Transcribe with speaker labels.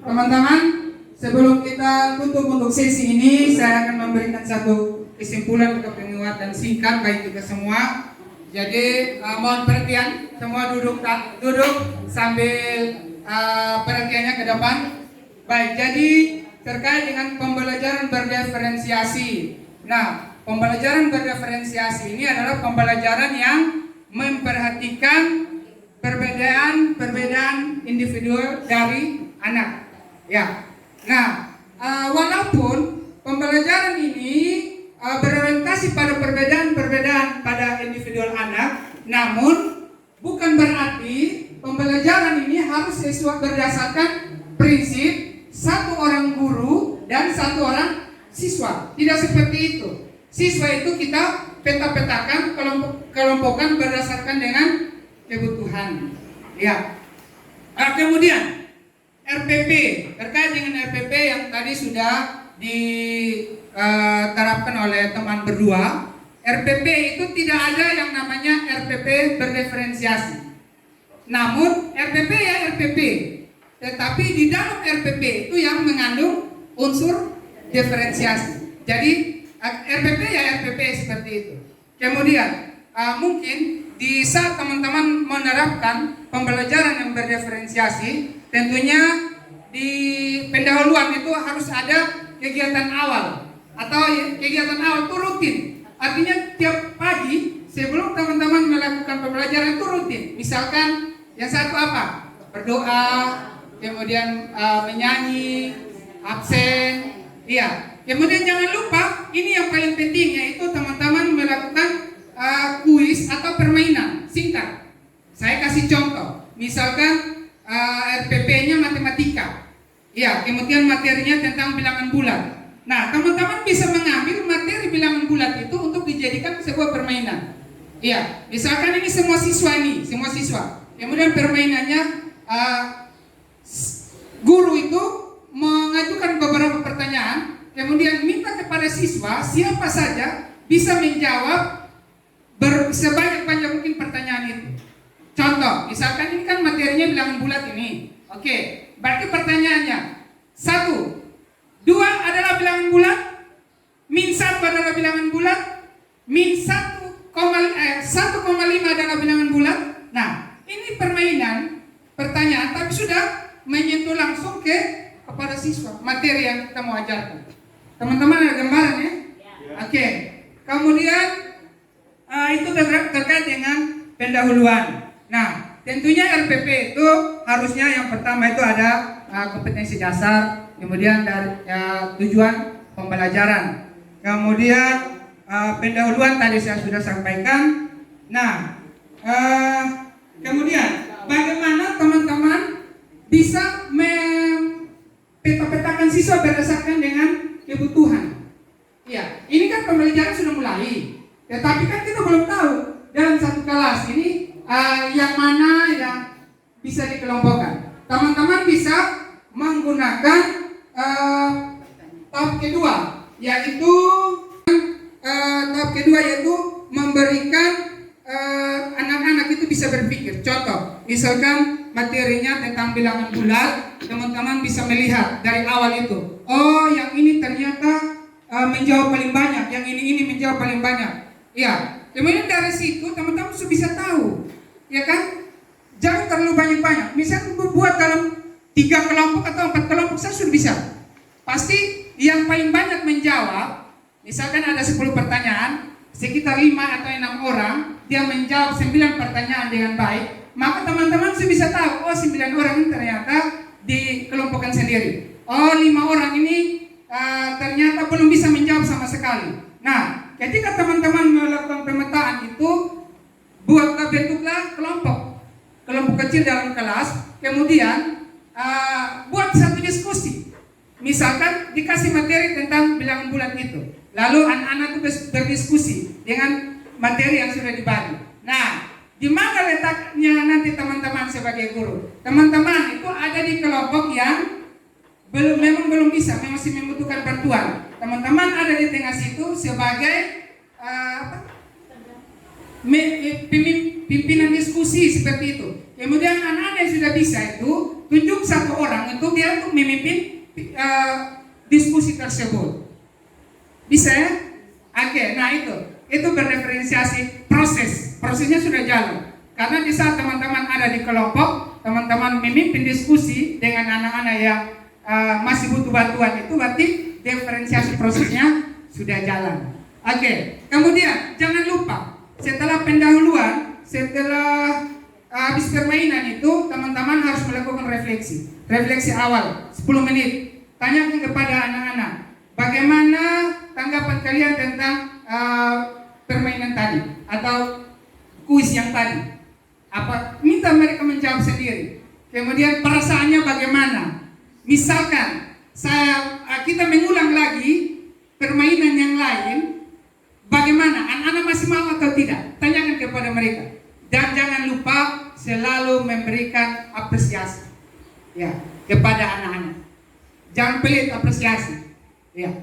Speaker 1: Teman-teman, sebelum kita tutup untuk sesi ini, saya akan memberikan satu kesimpulan atau penguatan singkat bagi kita semua. Jadi mohon perhatian, semua duduk sambil perhatiannya ke depan. Baik, jadi terkait dengan pembelajaran berdiferensiasi. Nah, pembelajaran berdiferensiasi ini adalah pembelajaran yang memperhatikan perbedaan individual dari anak. Ya. Nah, walaupun pembelajaran ini berorientasi pada perbedaan pada individual anak, namun bukan berarti pembelajaran ini harus sesuai berdasarkan prinsip satu orang guru dan satu orang siswa. Tidak seperti itu. Siswa itu kita peta-petakan, kelompokkan berdasarkan dengan kebutuhan. Ya. Kemudian RPP, terkait dengan RPP yang tadi sudah diterapkan oleh teman berdua. RPP itu tidak ada yang namanya RPP berdiferensiasi. Namun RPP ya RPP, tetapi di dalam RPP itu yang mengandung unsur diferensiasi. Jadi RPP ya RPP seperti itu. Kemudian mungkin di saat teman-teman menerapkan pembelajaran yang berdiferensiasi, tentunya di pendahuluan itu harus ada kegiatan awal atau kegiatan awal itu rutin. Artinya tiap pagi sebelum teman-teman melakukan pembelajaran itu rutin. Misalkan yang satu apa? Berdoa, kemudian menyanyi, absen, iya. Kemudian jangan lupa ini yang paling penting, yaitu teman-teman melakukan kuis atau permainan singkat. Saya kasih contoh, misalkan RPP-nya matematika, ya, kemudian materinya tentang bilangan bulat. Nah, teman-teman bisa mengambil materi bilangan bulat itu untuk dijadikan sebuah permainan. Ya, misalkan ini semua siswa. Kemudian permainannya guru itu mengajukan beberapa pertanyaan, kemudian minta kepada siswa siapa saja bisa menjawab sebanyak-banyak mungkin pertanyaan itu. Contoh, misalkan ini kan materinya bilangan bulat ini. Oke, berarti pertanyaannya 1, 2 adalah bilangan bulat, min 1 adalah bilangan bulat, min 1,5 adalah bilangan bulat. Nah, ini permainan pertanyaan, tapi sudah menyentuh langsung kepada siswa materi yang kita mau ajarkan. Teman-teman ada gambaran ya? Oke. Kemudian itu terkait dengan pendahuluan. Nah, tentunya RPP itu harusnya yang pertama itu ada kompetensi dasar, kemudian dari tujuan pembelajaran, kemudian pendahuluan tadi saya sudah sampaikan. Nah, kemudian bagaimana teman-teman bisa peta-petakan siswa berdasarkan dengan kebutuhan. Ya, ini kan pembelajaran sudah mulai, tetapi kan kita belum tahu dalam satu kelas ini yang mana yang bisa dikelompokkan. Teman-teman bisa menggunakan tahap kedua, yaitu memberikan anak-anak itu bisa berpikir. Contoh, misalkan materinya tentang bilangan bulat, teman-teman bisa melihat dari awal itu, oh yang ini ternyata menjawab paling banyak, yang ini menjawab paling banyak. Ya, kemudian dari situ teman-teman sudah bisa tahu, ya kan? Jangan terlalu banyak-banyak. Misalnya buat dalam 3 kelompok atau 4 kelompok saya sudah bisa. Pasti yang paling banyak menjawab, misalkan ada 10 pertanyaan, sekitar 5 atau 6 orang dia menjawab 9 pertanyaan dengan baik, maka teman-teman sudah bisa tahu, oh 9 orang ini ternyata dikelompokkan sendiri. Oh 5 orang ini ternyata belum bisa menjawab sama sekali. Nah, ketika teman-teman melakukan pemetaan itu, bentuklah kelompok kecil dalam kelas, kemudian buat satu diskusi. Misalkan dikasih materi tentang bilangan bulat itu, lalu anak-anak itu berdiskusi dengan materi yang sudah dibagi. Nah, di mana letaknya nanti teman-teman sebagai guru? Teman-teman itu ada di kelompok yang memang belum bisa, masih membutuhkan bantuan. Teman-teman ada di tengah situ sebagai pimpinan diskusi seperti itu. Kemudian anak-anak yang sudah bisa itu tunjuk satu orang untuk dia untuk memimpin diskusi tersebut. Bisa ya? Oke, nah itu bereferensiasi prosesnya sudah jalan. Karena di saat teman-teman ada di kelompok, teman-teman memimpin diskusi dengan anak-anak yang masih butuh bantuan, itu berarti diferensiasi prosesnya sudah jalan. Oke, kemudian jangan lupa setelah pendahuluan, setelah habis permainan itu, teman-teman harus melakukan refleksi awal 10 menit. Tanyakan kepada anak-anak, bagaimana tanggapan kalian tentang permainan tadi atau kuis yang tadi? Minta mereka menjawab sendiri. Kemudian perasaannya bagaimana? Misalkan kita mengulang lagi permainan yang lain, bagaimana? Anak-anak masih mau atau tidak? Tanyakan kepada mereka. Dan jangan lupa selalu memberikan apresiasi ya kepada anak-anak. Jangan pelit apresiasi. Ya.